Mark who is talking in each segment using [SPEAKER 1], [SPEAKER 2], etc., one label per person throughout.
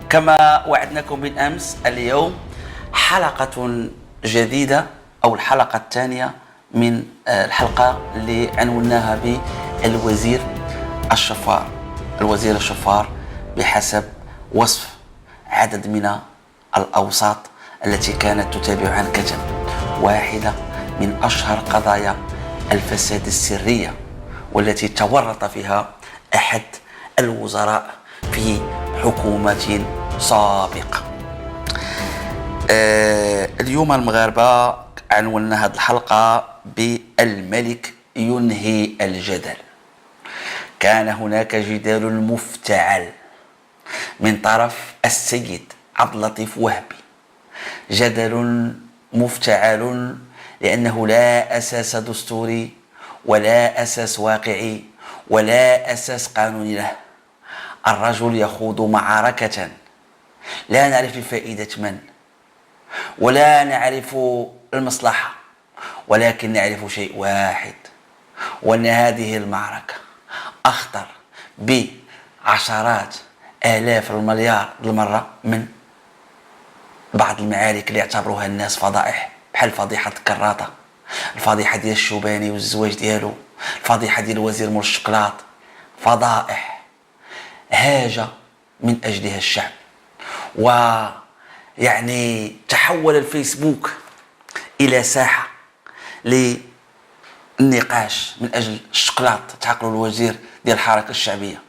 [SPEAKER 1] كما وعدناكم بالأمس، اليوم حلقة جديدة أو الحلقة الثانية من الحلقة اللي عنوناها بالوزير الشفار. الوزير الشفار بحسب وصف عدد من الأوساط التي كانت تتابع عن كتب واحدة من أشهر قضايا الفساد السرية، والتي تورط فيها أحد الوزراء في حكومة سابقة. اليوم المغاربة عنونا هذه الحلقة بالملك ينهي الجدل. كان هناك جدال مفتعل من طرف السيد عبد اللطيف وهبي، جدل مفتعل لأنه لا أساس دستوري ولا أساس واقعي ولا أساس قانوني له. الرجل يخوض معركة لا نعرف لفائدة من ولا نعرف المصلحة، ولكن نعرف شيء واحد، وأن هذه المعركة أخطر بعشرات آلاف المليار المرة من بعض المعارك اللي يعتبروها الناس فضائح، بحال فضيحة كراطة، الفضيحة ديال الشوباني والزواج ديالو، الفضيحة ديال الوزير مول الشكلاط. فضائح هاج من أجلها الشعب. ويعني تحول الفيسبوك إلى ساحة للنقاش من أجل الشكلاط، تعقلوا الوزير ديال الحركة الشعبية،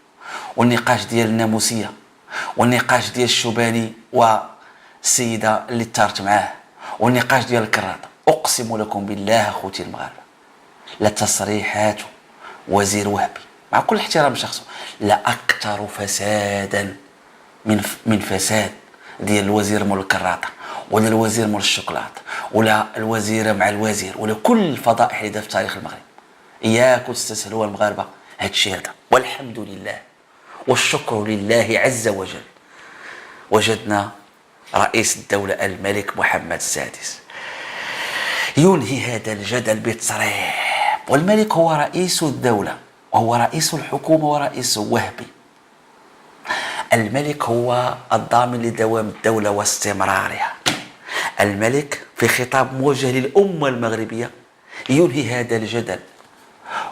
[SPEAKER 1] والنقاش ديال الناموسية، والنقاش ديال الشوباني والسيدة اللي تارت معاه، والنقاش ديال الكراطة. أقسم لكم بالله أخوتي المغاربة، لتصريحات وزير وهبي مع كل احترام شخصه لا أكثر فسادا من فساد ديال الوزير مول الكراطة، ولا الوزير مول الشوكولات، ولا الوزير مع الوزير، ولا كل الفضائح اللي دارت في تاريخ المغرب. إياكم تستسهلوا المغاربة هاد الشيء هذا. والحمد لله والشكر لله عز وجل، وجدنا رئيس الدولة الملك محمد السادس ينهي هذا الجدل بتصريح. والملك هو رئيس الدولة وهو رئيس الحكومة ورئيس وهبي. الملك هو الضامن لدوام الدولة واستمرارها. الملك في خطاب موجه للأمة المغربية ينهي هذا الجدل.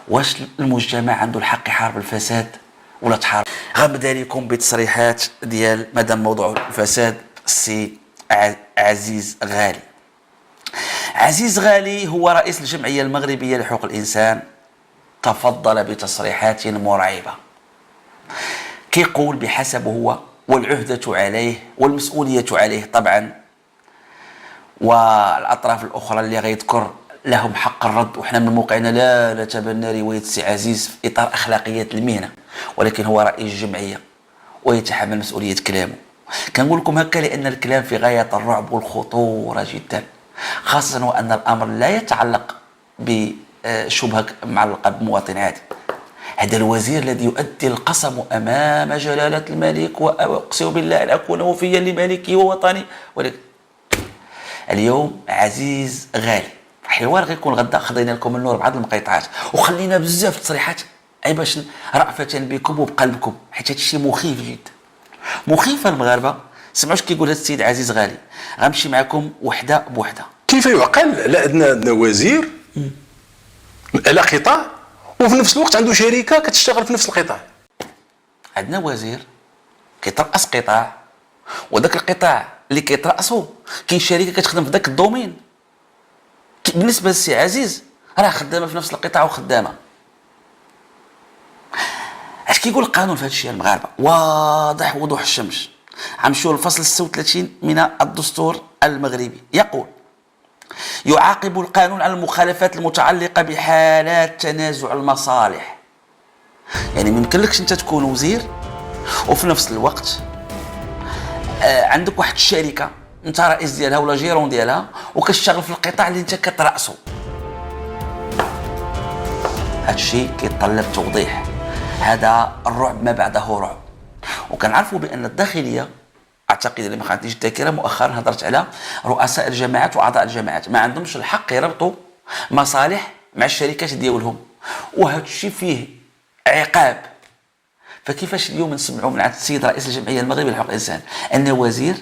[SPEAKER 1] واش المجتمع عنده الحق يحارب الفساد ولا تحارب؟ غنبدا لكم بتصريحات ديال مادام موضوع الفساد السي عزيز غالي. عزيز غالي هو رئيس الجمعية المغربية لحقوق الإنسان، تفضل بتصريحات مرعبة. كيقول بحسبه هو، والعهدة عليه والمسؤولية عليه طبعا، والأطراف الأخرى اللي غيذكر لهم حق الرد، وحنا من موقعنا لا نتبنى رواية السي عزيز في إطار أخلاقيات المهنة، ولكن هو رئيس جمعية ويتحمل مسؤولية كلامه. كنقول لكم هكا لأن الكلام في غاية الرعب والخطورة جدا، خاصة وأن الأمر لا يتعلق بشبهة معلقة بمواطن عادي. هذا الوزير الذي يؤدي القسم أمام جلالة الملك، وأقسم بالله أن أكون وفيا لملكي ووطني. ولكن اليوم عزيز غالي حوار غيكون غدا خذينا لكم منه بعض المقيطعات، وخلينا بزاف تصريحات أي باش رأفة بكم وبقلبكم، حيت هذا الشيء مخيف جدا. مخيف المغاربة. سمعوا اش كيقول هذا السيد عزيز غالي. غنمشي معكم وحده بوحده.
[SPEAKER 2] كيف يعقل لا عندنا وزير على قطاع وفي نفس الوقت عنده شركه كتشتغل في نفس القطاع؟
[SPEAKER 1] عندنا وزير كيترأس قطاع، وذاك القطاع اللي كيترأسو كاين شركه كتخدم في ذاك الدومين. بالنسبه للسي عزيز راه خدامه في نفس القطاع وخدامه. اش كيقول القانون في هذا الشيء المغاربه؟ واضح وضوح الشمس. غنمشيو للفصل 36 من الدستور المغربي، يقول: يعاقب القانون على المخالفات المتعلقة بحالات تنازع المصالح. يعني ميمكنلكش انت تكون وزير وفي نفس الوقت عندك واحد الشركة انت رئيس ديالها ولا جيرون ديالها وكتشتغل في القطاع اللي انت كترأسو. هذا الشيء كيتطلب توضيح. هذا الرعب ما بعده رعب. وكنعرفوا بأن الداخلية، اعتقد اللي ما خانتنيش الذاكره مؤخرا هضرت على رؤساء الجماعات واعضاء الجماعات ما عندهمش الحق يربطوا مصالح مع الشركات ديالهم، وهذا الشيء فيه عقاب فكيفاش اليوم نسمعوا من عند السيد رئيس الجمعيه المغربيه لحقوق الانسان ان وزير،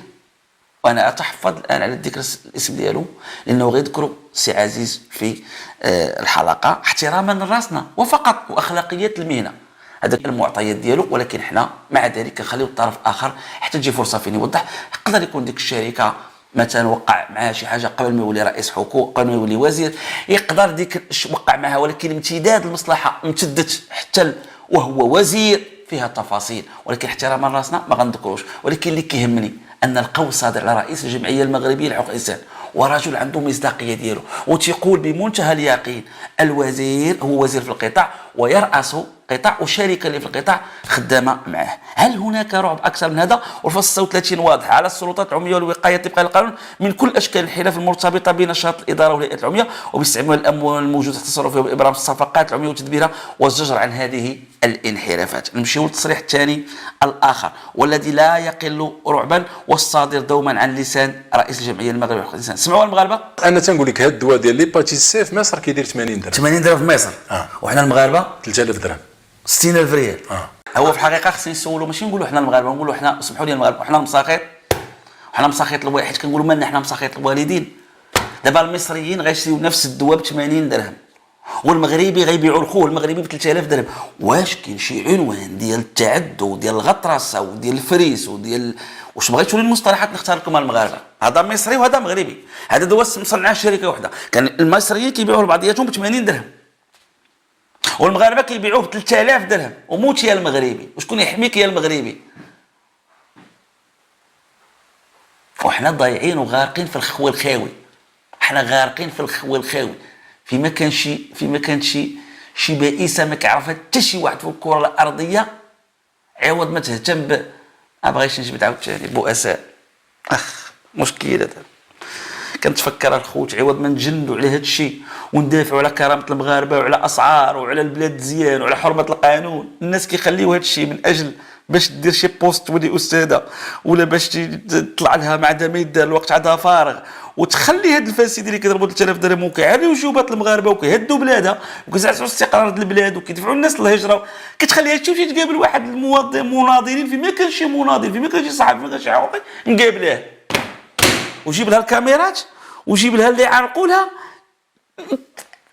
[SPEAKER 1] وانا اتحفظ الان على ذكر الاسم ديالو لانه غيذكروا سي عزيز في الحلقه احتراما لراسنا وفقط واخلاقيات المهنه، هذاك المعطيات ديالو. ولكن حنا مع ذلك كنخليو الطرف الاخر حتى تجي فرصه فين يوضح. يقدر يكون ديك الشركه مثلا وقع معها شي حاجه قبل ما يولي رئيس حكومه، قبل ما يولي وزير، يقدر ديك وقع معها، ولكن امتداد المصلحه امتدت حتى وهو وزير فيها تفاصيل، ولكن احتراما راسنا ما غنذكروش. ولكن اللي كيهمني ان القول صادر على رئيس الجمعيه المغربيه لحقوق الانسان ورجل عنده مصداقيه ديالو وتيقول بمنتهى اليقين الوزير هو وزير في القطاع ويرأس قطاع والشركه اللي في القطاع خدامه معه. هل هناك رعب اكثر من هذا؟ والفصل 36 واضح على السلطات العموميه والوقايه طبقا للقانون من كل اشكال الحلف المرتبطه بنشاط الاداره والهيئات العموميه وباستعمال الاموال الموجوده في التصرف فيها وابرام الصفقات العموميه وتدبيرها والزجر عن هذه الانحرافات. نمشيو للتصريح الثاني الاخر والذي لا يقل رعبا والصادر دوما عن لسان رئيس الجمعيه المغربيه لحقوق الانسان. سمعوا المغاربه؟
[SPEAKER 2] انا تنقول لك هذا الدواء ديال ليباتيت سي في مصر كيدير 80 درهم.
[SPEAKER 1] 80 درهم في مصر وحنا المغاربه
[SPEAKER 2] 3000 درهم
[SPEAKER 1] 60,000 ريال. هو في الحقيقه خصني نسولوا، ماشي نقولوا حنا المغاربه، نقولوا حنا، سمحوا لي المغاربه، حنا المساخيط، حنا مساخيط الواحد كنقولوا مالنا حنا مساخيط الوالدين. دابا المصريين غيشريو نفس الدواء ب 80 درهم والمغربي غيبيعوا لخوه المغربي ب 3000 درهم. واش كاين شي عنوان ديال التعدد وديال الغطرسه وديال الفريس وديال واش بغيتوا لي المصطلحات نختار لكم المغاربه؟ هذا مصري وهذا مغربي، هذا دواء مصنعه شركه واحده، كان المصريين كيبيعوه لبعضياتهم ب 80 درهم والمغاربه كيبيعوه ب 3000 درهم. وموت يا المغربي، وشكون يحميك يا المغربي؟ وحنا ضايعين وغارقين في الخوى الخاوي، حنا غارقين في الخوى الخاوي. فيما كان شي بائسه ما كيعرفها حتى شي واحد في الكره الارضيه، عوض ما تهتم ما بغيتش نجبد عاوتاني بؤساء مشكله هذا. كنتفكر الخوت عوض ما نتجندوا على هذا الشيء وندافعوا على كرامه المغاربه وعلى اسعار وعلى البلاد مزيان وعلى حرمه القانون، الناس كيخليوا هذا الشيء من اجل باش دير شي بوست ولي استاذه ولا باش تطلع لها مع ما يدار الوقت عندها فارغ وتخلي هاد الفاسدين اللي كيضربوا 3000 درهم وكيعريو جوبات المغاربه وكيهدوا بلادها وكيزعزعوا استقرار البلاد وكيدفعوا الناس للهجره، كتخليها تمشي تقابل واحد المناضلين فيما كان شي مناضل، فيما كان شي صحفي، فيما كان شي عوقي، نقابلاه وجيب لها الكاميرات وجيب لها اللي يعرقوا لها.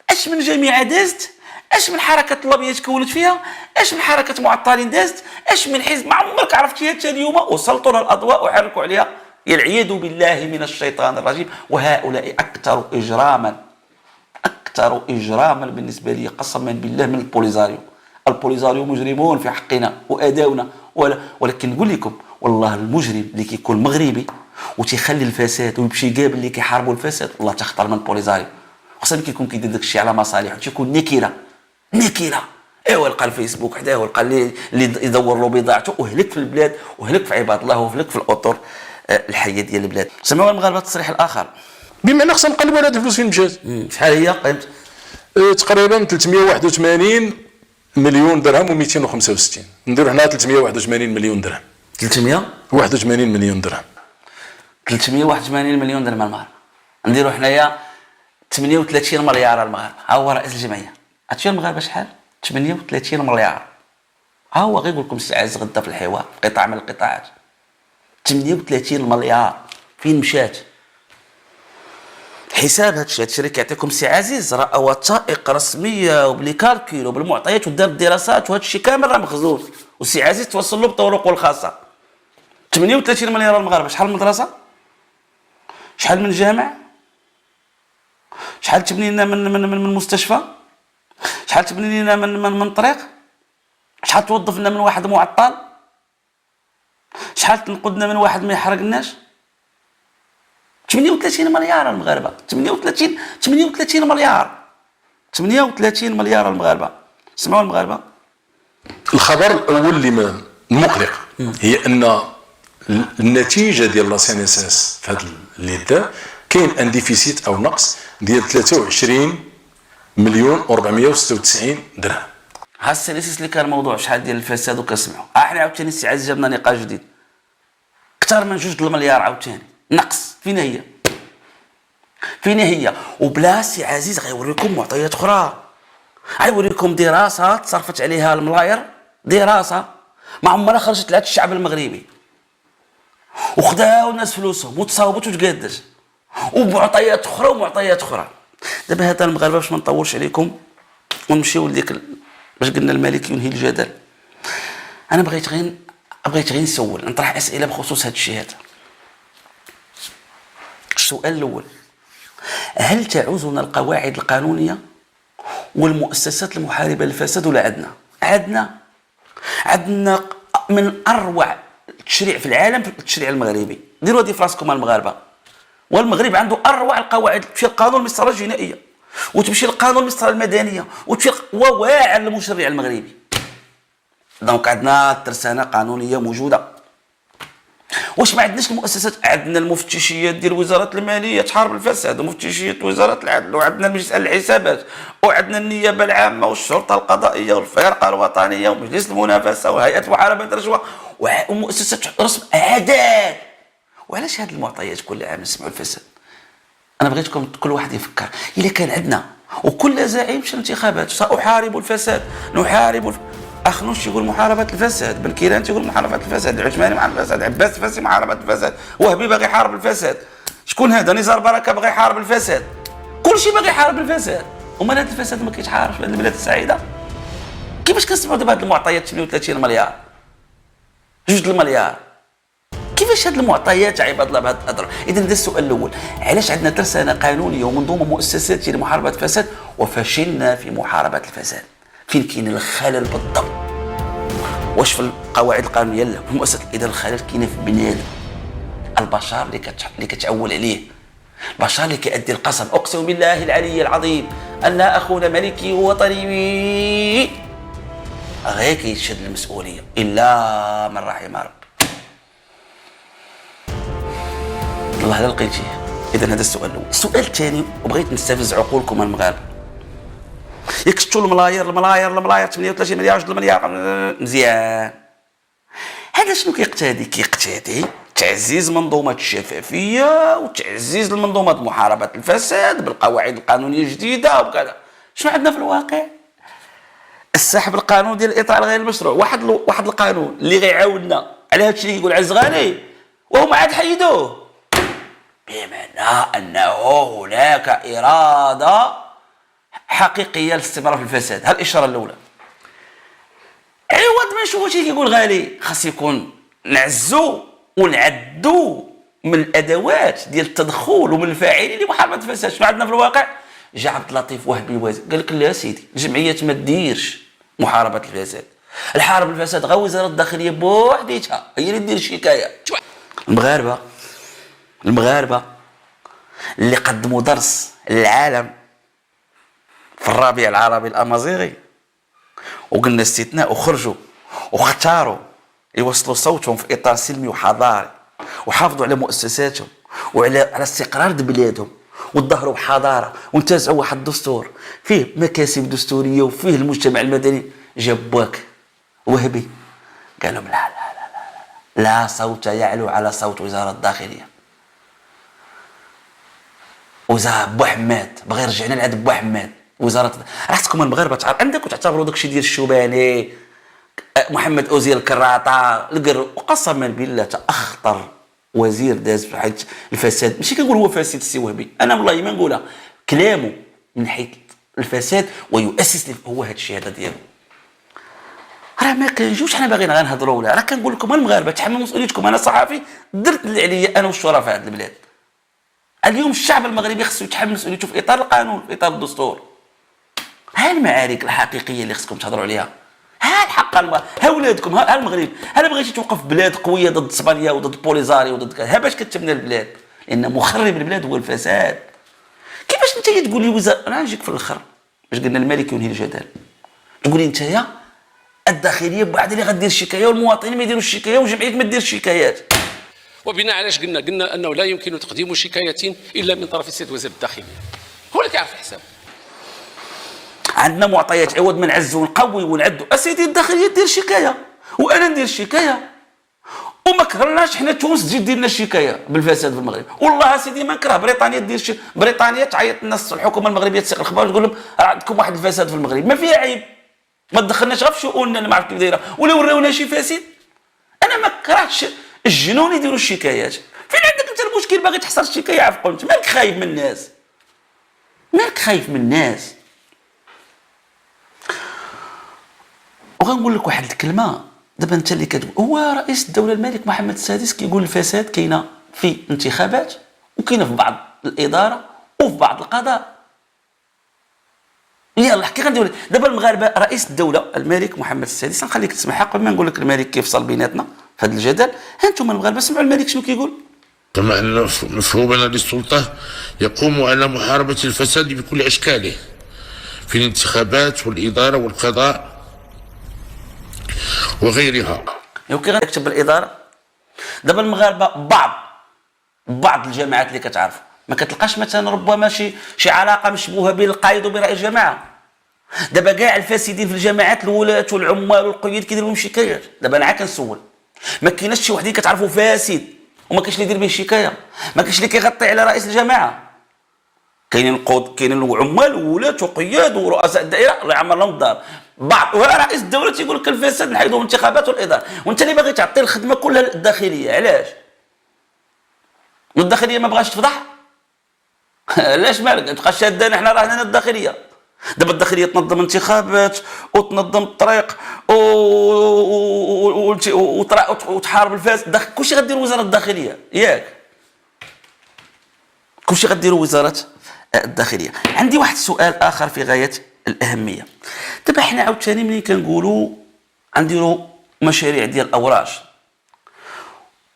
[SPEAKER 1] اش من جميعه دازت، اش من حركه طلابيه تكونت فيها، اش من حركه معطلين دازت، اش من حزب ما عمرك عرفتيها حتى اليوم وسلطوا لها الاضواء وحركوا عليها. العياذ بالله من الشيطان الرجيم. وهؤلاء اكثر اجراما بالنسبه لي قسما بالله من البوليزاريو مجرمون في حقنا واداؤنا. ولكن نقول لكم والله المجرم اللي كيكون مغربي وتيخلي الفساد ويمشي يقابل اللي كيحاربوا الفساد والله تخطر من البوليزاريو، خصنا كيكون كيدير داك الشيء على مصالح وتيكون نكره. ايوا لقى الفيسبوك حداه ولقى اللي يدور له بضاعته وهلك في البلاد وهلك في عباد الله وهلك في الاطر الحيه ديال البلاد. سمعوا المغاربه التصريح الاخر
[SPEAKER 2] بمعنى خصنا نقلبوا على هاد الفلوس فين مشات.
[SPEAKER 1] شحال هي قيمت؟
[SPEAKER 2] تقريبا 381 مليون درهم و265. نديروا هنا 381 مليون درهم. 381 مليون درهم.
[SPEAKER 1] 381 مليون درهم المغرب. نديروا حنايا 38 مليار المغرب. ها هو رئيس الجمعيه. عرفتوا المغاربه شحال؟ 38 مليار. ها هو غيقول لكم السي عزيز غدا في الحوار قطاع من القطاعات. 38 مليار فين مشات؟ حساب هاد الشركه يعطيكم السي عزيز راه وثائق رسميه وبلي كالكيل وبالمعطيات ودار الدراسات وهذا الشيء كامل راه مخزون والسي عزيز توصل له بطرقه الخاصه. 38 مليار المغرب. شحال من مدرسه؟ شحال من جامع؟ شحال تبني لنا من مستشفى؟ شحال تبني لنا من طريق؟ شحال توظف لنا من واحد معطل؟ شحال تنقذنا من واحد ما يحرقناش؟ 38 مليار المغاربه. 38 مليار. 38 مليار المغاربه. سمعوا المغاربه.
[SPEAKER 2] الخبر الاول اللي المقلق هي ان النتيجه ديال لا سي ان اس اس في هذا اللي دا كاين ان ديفيسيت او نقص ديال 23 مليون و496 درهم.
[SPEAKER 1] ها السي ان اس اس اللي كان موضوع شحال ديال الفساد وكنسمعوا. احنا عاوتاني السي عزيز جابنا نقاش جديد اكثر من 2 المليار عاوتاني نقص. فين هي؟ وبلا سي عزيز غيوريكم معطيات اخرى، غيوريكم دراسه تصرفت عليها الملاير، دراسه ما عمرها خرجت لهذا الشعب المغربي، وخداو الناس فلوسهم وتصاوبت وتقادت وبمعطيات اخرى ومعطيات اخرى. دابا هذا المغاربه باش ما نطولش عليكم ونمشيو لديك باش قلنا المالكي ينهي الجدل. انا بغيت غير نسول، نطرح اسئله بخصوص هذا الشيء هذا. السؤال الاول: هل تعوزنا القواعد القانونيه والمؤسسات المحاربه للفساد ولا عندنا من اروع التشريع في العالم في التشريع المغربي؟ ديروا هذه في راسكم المغاربه. والمغرب عنده اروع القواعد، تمشي القانون المسطره الجنائيه وتمشي القانون المسطره المدنيه وتمشي وواعر المشرع المغربي. دونك عندنا ترسانه قانونيه موجوده. واش ما عندناش المؤسسات؟ عندنا المفتشيات ديال وزاره الماليه تحارب الفساد، ومفتشيات وزاره العدل، وعندنا المجلس الحسابات، وعندنا النيابه العامه والشرطه القضائيه والفرقه الوطنيه ومجلس المنافسه وهيئه محاربه الرشوه ومؤسسات رسم عدد. وعلاش هذه المعطيات كل عام نسمعوا الفساد؟ انا بغيتكم كل واحد يفكر. الا كان عندنا وكل زعيم في الانتخابات ساحارب الفساد، نحارب اخنوش يقول محاربه الفساد، بن كيران تيقول محاربه الفساد، العثماني محاربه الفساد، عباس فاسي محاربه الفساد، وهبي باغي يحارب الفساد، شكون هذا؟ نزار بركه باغي يحارب الفساد، كلشي باغي يحارب الفساد. ومال هذا الفساد ما كيتحاربش في هذه البلاد السعيده؟ كيفاش كنسمعوا دابا هذه المعطيات 38 مليار 2 المليار؟ كيفاش هذه المعطيات عباد الله بهذا القدر؟ اذا هذا السؤال الاول: علاش عندنا ترسانه قانونيه ومنظومه مؤسساتيه لمحاربه الفساد وفشلنا في محاربه الفساد؟ فين كاين الخلل بالضبط؟ واش في القواعد القانونيه؟ لا، في المؤسسات. اذا الخلل كاين في بنادم، البشر اللي كتعول عليه، البشر اللي كيأدي القسم. اقسم بالله العلي العظيم ان اخونا ملكي وطني غير كيشد المسؤوليه الا من رحم رب. الله لا لقيتيه. اذا هذا السؤال الاول. السؤال الثاني، وبغيت نستفز عقولكم المغاربه، ياك شفتوا الملاير 38 مليار 2 مليار مزيان. هذا شنو كيقتضي؟ كيقتضي تعزيز منظومه الشفافيه وتعزيز المنظومه محاربه الفساد بالقواعد القانونيه الجديده وكذا. شنو عندنا في الواقع؟ السحب القانون ديال الاطار غير المشروع. واحد القانون اللي غيعاوننا على هذا الشيء اللي يقول عزغاني وهما عاد حيدوه، بمعنى انه هناك اراده حقيقيه للاستمرار في الفساد. هذه الاشاره الاولى. عوض ما نشوفوا شي كيقول غالي، خاص يكون نعزو ونعدو من الادوات ديال التدخل ومن الفاعلين لمحاربه الفساد. شنو عندنا في الواقع؟ جا عبد اللطيف وهبي وازي قال لك لا سيدي، الجمعيات ما ديرش محاربه الفساد، الحارب الفساد غير وزاره الداخليه بوحديتها هي اللي دير الشكايه. المغاربه اللي قدموا درس للعالم في الربيع العربي الامازيغي وقلنا استثناء، وخرجوا واختاروا يوصلوا صوتهم في اطار سلمي وحضاري، وحافظوا على مؤسساتهم وعلى استقرار بلادهم، وظهروا بحضاره وانتزعوا واحد الدستور فيه مكاسب دستوريه وفيه المجتمع المدني. جابوك وهبي قال لهم لا صوت يعلو على صوت وزاره الداخليه. وزاره بوحماد بغى يرجعنا لعند بوحماد وزاره. راحتكم المغاربه عندكم تعتبروا داكشي ديال الشوباني محمد اوزيل الكراطه وقسما بالله اخطر وزير داز في حيث الفساد. ماشي كنقول هو فاسد السي وهبي، انا والله ما نقولها، كلامه من حيث الفساد ويؤسس هو هذا الشيء هذا ديالو. راه ما كنجوش حنا باغيين غنهضروا ولا راه كنقول لكم المغاربه تحملوا مسؤوليتكم. انا صحافي درت اللي عليا انا والشرفاء في هذه البلاد. اليوم الشعب المغربي خصو يتحمل مسؤوليته في اطار القانون في اطار الدستور. ها المعارك الحقيقيه اللي خصكم تهضروا عليها، ها الحق ها ولادكم، ها المغرب. انا بغيتي توقف بلاد قويه ضد اسبانيا وضد بوليزاري وضد كذا، ها باش كتبنى البلاد؟ لان مخرب البلاد هو الفساد. كيفاش انت تقول لي وزاره؟ انا نجيك في الاخر باش قلنا الملك ينهي الجدل، تقول لي انت يا الداخليه بوحدها اللي غدير الشكايه والمواطنين ما يديروش الشكايه والجمعيات ما ديرش الشكايات.
[SPEAKER 3] وبناء علاش قلنا انه لا يمكن تقديم شكايه الا من طرف السيد وزير الداخليه، هو اللي كيعرف الحساب.
[SPEAKER 1] عندنا معطيات، عوض ما نعزوا ونقوي ونعدوا اسيدي الداخليه دير شكايه وانا ندير الشكايه، وما كرهناش حنا تونس تجي دير لنا الشكايه بالفساد في المغرب. والله اسيدي ما نكره بريطانيا دير بريطانيا تعيط الناس الحكومه المغربيه تسيق الاخبار وتقول لهم عندكم واحد الفساد في المغرب، ما فيها عيب. ما تدخلناش غير في شؤوننا اللي ما عرفت كيف دايره، ولا وراونا شي فاسد. انا ما كرهتش الجنون يديروا الشكايات. فين عندك انت المشكل باغي تحصر الشكايه؟ عفوا انت مالك خايف من الناس؟ مالك خايف من الناس؟ وغنقول لك واحد الكلمه دابا انت اللي كتقول، هو رئيس الدوله الملك محمد السادس كيقول الفساد كاينه في انتخابات وكاينه في بعض الاداره وفي بعض القضاء. يلا حكي غندير دابا المغاربه. رئيس الدوله الملك محمد السادس، نخليك تسمعها قبل ما نقول لك الملك كيفصل بيناتنا في هذا الجدل. ها انتم المغاربه سمعوا الملك شنو كيقول.
[SPEAKER 4] كما أن مفهومنا للسلطة يقوم على محاربة الفساد بكل أشكاله في الانتخابات والإدارة والقضاء وغيرها.
[SPEAKER 1] كي غنكتب بالاداره دابا المغاربه بعض الجماعات اللي كتعرف ما كتلقاش مثلا ربما شي علاقه مشبوهه بين القائد وبين رئيس الجماعه. دابا كاع الفاسدين في الجماعات، الولاة والعمال والقيود كيديروا لهم شكايات. دابا انا عا كنسول، ما كايناش شي وحدين كتعرفوا فاسد وما كاينش اللي يدير به شكايه، ما كاينش اللي كيغطي على رئيس الجماعه. كاينين القود، كاينين العمال وولاة وقياد ورؤساء الدائره الله يعمر لهم الدار. بعض رئيس الدوله تيقول لك الفساد نحيدوه من الانتخابات والاداره، وانت اللي باغي تعطي الخدمه كلها للداخليه. علاش؟ والداخليه ما بغاش تفضح؟ علاش مالك تبقى شادانا حنا راهنا الداخليه. دابا الداخليه تنظم انتخابات وتنظم الطريق وتحارب الفساد. كلشي غديروا وزاره الداخليه ياك، كلشي غديروا وزاره الداخليه. عندي واحد السؤال اخر في غايه الاهميه. دابا حنا عاوتاني ملي كنقولوا غنديروا مشاريع ديال الاوراش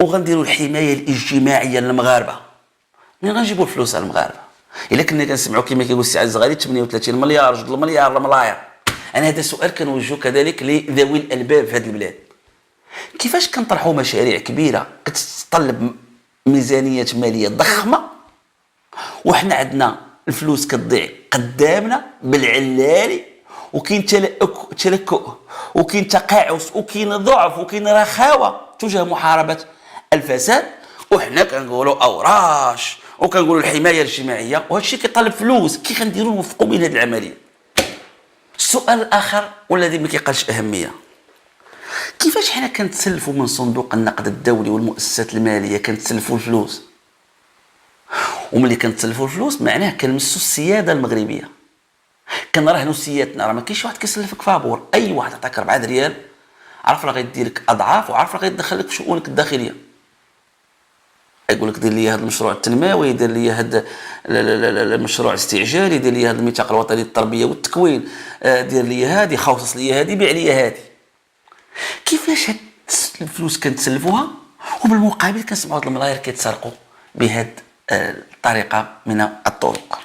[SPEAKER 1] وغنديروا الحمايه الاجتماعيه للمغاربه، منين غنجيبوا الفلوس على المغاربه؟ الا كنا كنسمعوا كما كيقول السي عزيز الزغالي 38 مليار جوج المليار الملاير. انا هذا السؤال كنوجهه كذلك لذوي الالباب في هذه البلاد. كيفاش كنطرحوا مشاريع كبيره كتتطلب ميزانيه ماليه ضخمه وحنا عندنا الفلوس كتضيع قدامنا بالعلالي، وكاين تلكؤ وكاين تقاعس وكاين ضعف وكاين رخاوه تجاه محاربه الفساد، وحنا كنقولوا اوراش وكنقولوا الحمايه الاجتماعيه، وهذا الشيء كيطلب فلوس. كي غنديروا نوفقوا بين هذه العمليه؟ السؤال الاخر والذي ما كيقلش اهميه، كيفاش حنا كنتسلفوا من صندوق النقد الدولي والمؤسسات الماليه كنتسلفوا الفلوس؟ وملي كنتسلفوا الفلوس معناه كنمسوا السياده المغربيه، كنرهنوا سيادتنا. راه ما كاينش واحد كيسلفك فابور. اي واحد عطاك 4 ريال عرف راه غيدير لك اضعاف وعرف راه غيدخلك في شؤونك الداخليه. يقول لك دير لي هذا المشروع التنموي، دير لي هذا المشروع الاستعجالي، دير لي هذا الميثاق الوطني للتربيه والتكوين، دير لي هذه، خلص لي هذه، بيع لي هذه. كيفاش هاد الفلوس كنتسلفوها وبالمقابل كنسمعوا هاد الملايير كيتسرقوا بهاد الطريقه من الطرق؟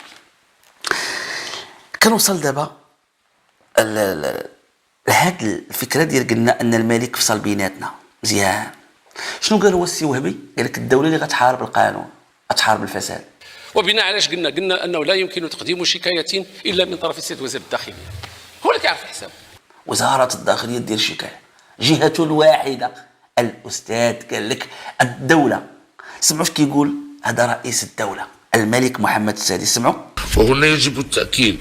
[SPEAKER 1] كنوصل دابا لهاد الفكره ديال قلنا ان الملك فصل بيناتنا مزيان. شنو قال هو السي وهبي؟ قال لك الدوله اللي غتحارب القانون غتحارب الفساد.
[SPEAKER 3] وبناء علاش قلنا انه لا يمكن تقديم شكايه الا من طرف السيد وزير الداخليه، هو اللي كيعرف الحساب.
[SPEAKER 1] وزاره الداخليه دير شكايه، جهه واحده. الاستاذ قال لك الدوله. سمعوا اش كيقول هذا رئيس الدوله الملك محمد السادس، سمعوا.
[SPEAKER 4] وهنا يجب التأكيد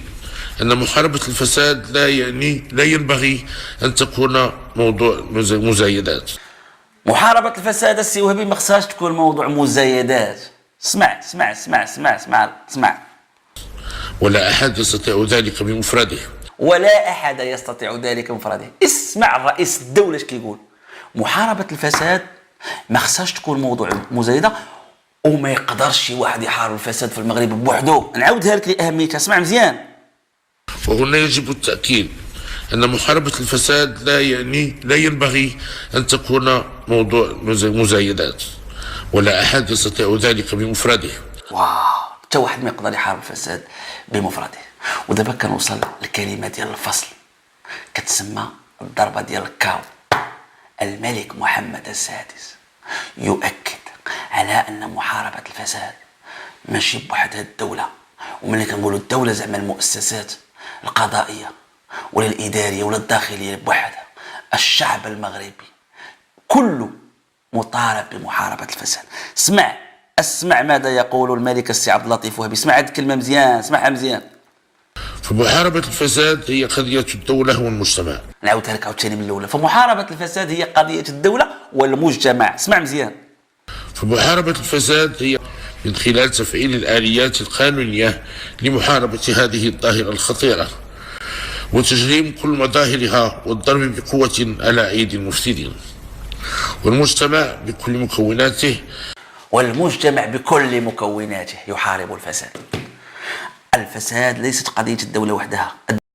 [SPEAKER 4] أن محاربة الفساد لا ينبغي أن تكون موضوع مزايدات.
[SPEAKER 1] محاربة الفساد السي وهبي ما خصهاش تكون موضوع مزايدات. اسمع اسمع اسمع اسمع اسمع اسمع.
[SPEAKER 4] ولا أحد يستطيع ذلك بمفرده.
[SPEAKER 1] ولا أحد يستطيع ذلك بمفرده. اسمع الرئيس الدولة اش كيقول. محاربة الفساد ما خصهاش تكون موضوع مزايدة، وما يقدرش شي واحد يحارب الفساد في المغرب بوحده. نعاودها لك لأهميتها، اسمع مزيان.
[SPEAKER 4] وهنا يجب التأكيد أن محاربة الفساد لا ينبغي أن تكون موضوع مزايدات، ولا أحد يستطيع ذلك بمفرده.
[SPEAKER 1] واو، حتى واحد ما يقدر يحارب الفساد بمفرده. ودابا كنوصل للكلمة ديال الفصل، كتسمى الضربة ديال الكاو. الملك محمد السادس يؤكد على أن محاربة الفساد ماشي بوحدها الدولة، وملي كنقولوا الدولة زعما المؤسسات القضائية ولا الإدارية ولا الداخلية بوحدها، الشعب المغربي كله مطالب بمحاربة الفساد. اسمع ماذا يقول الملك السي عبد اللطيف وهبي. اسمع هذه الكلمة مزيان، اسمعها مزيان.
[SPEAKER 4] فمحاربة الفساد هي قضية الدولة والمجتمع.
[SPEAKER 1] نعاودها لك عاوتاني من الاولى. فمحاربه الفساد هي قضيه الدوله والمجتمع. اسمع مزيان.
[SPEAKER 4] فمحاربة الفساد هي من خلال تفعيل الآليات القانونية لمحاربة هذه الظاهرة الخطيرة وتجريم كل مظاهرها والضرب بقوة على أيدي المفسدين. والمجتمع بكل مكوناته
[SPEAKER 1] يحارب الفساد. الفساد ليست قضيه الدوله وحدها.